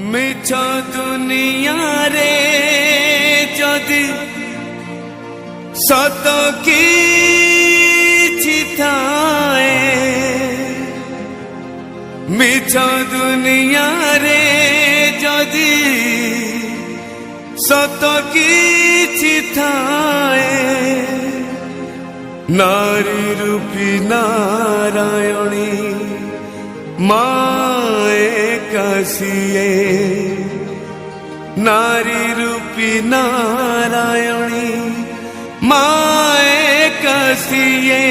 मिछ दुनिया रे जदि सत किछि थाए, मिछ दुनिया रे जदि सत किछि थाए, नारी रूपी नारायणी माए कसिए, नारी रूपी नारायणी माए कसिए।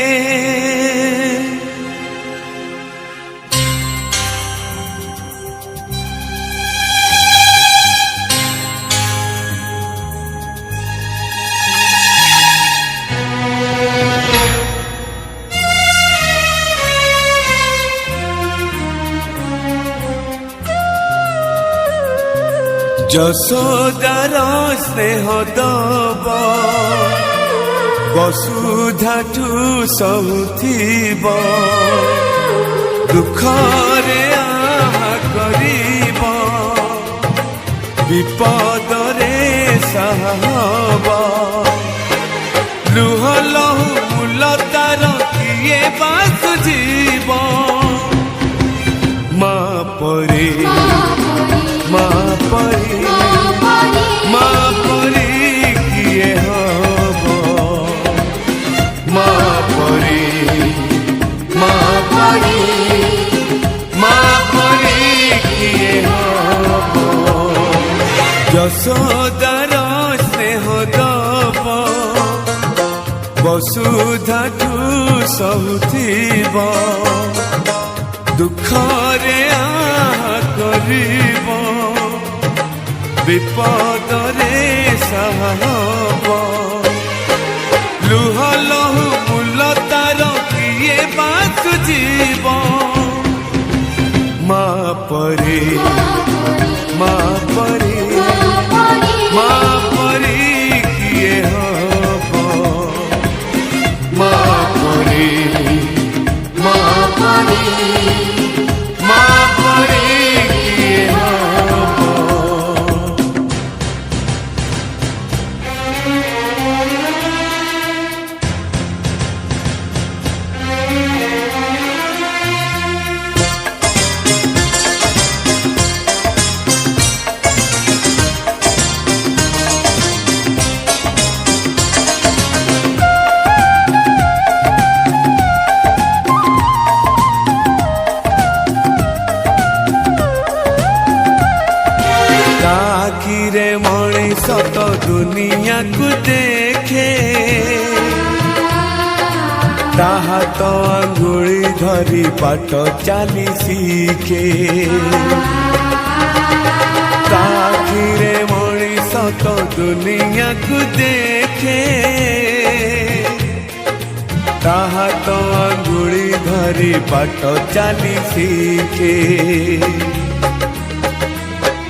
যশোদার স্নেহ দব বসুধাঠু সহুথিব, দুঃখরে আহা করিব বিপদরে সাহা হব, লুহ লহু মূল তার কিয়ে বা সুঝিব, মা পরে মা পরি মা পরি কিয়ে হব, মা পরি মা পরি মা পরি কিয়ে হব। যশোদার স্নেহ দব বসুধাঠু সহুথিব, দুঃখরে আহা করিব বিপদরে সাহা হব, লুহ লহু মূল তার কিয়ে বা সুঝিব, মা পরি মা পরি মা পরি কিয়ে হব, মা পরি মা পরি মা পরি কিয়ে হব। आखिरे मणिष तो दुनिया को देखे, ताहा तो आंगुली धरी बाट चाली सीखे, आखिरे मणिष तो दुनिया को देखे, ताहा तो आंगुली धरी बाट चाली सीखे,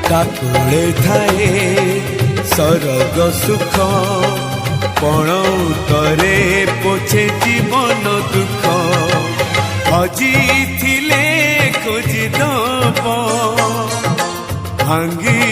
काकुले थाए सरग सुख पण उतरे पोछे जीवन दुख, हजी थिले खोजी दब भांगी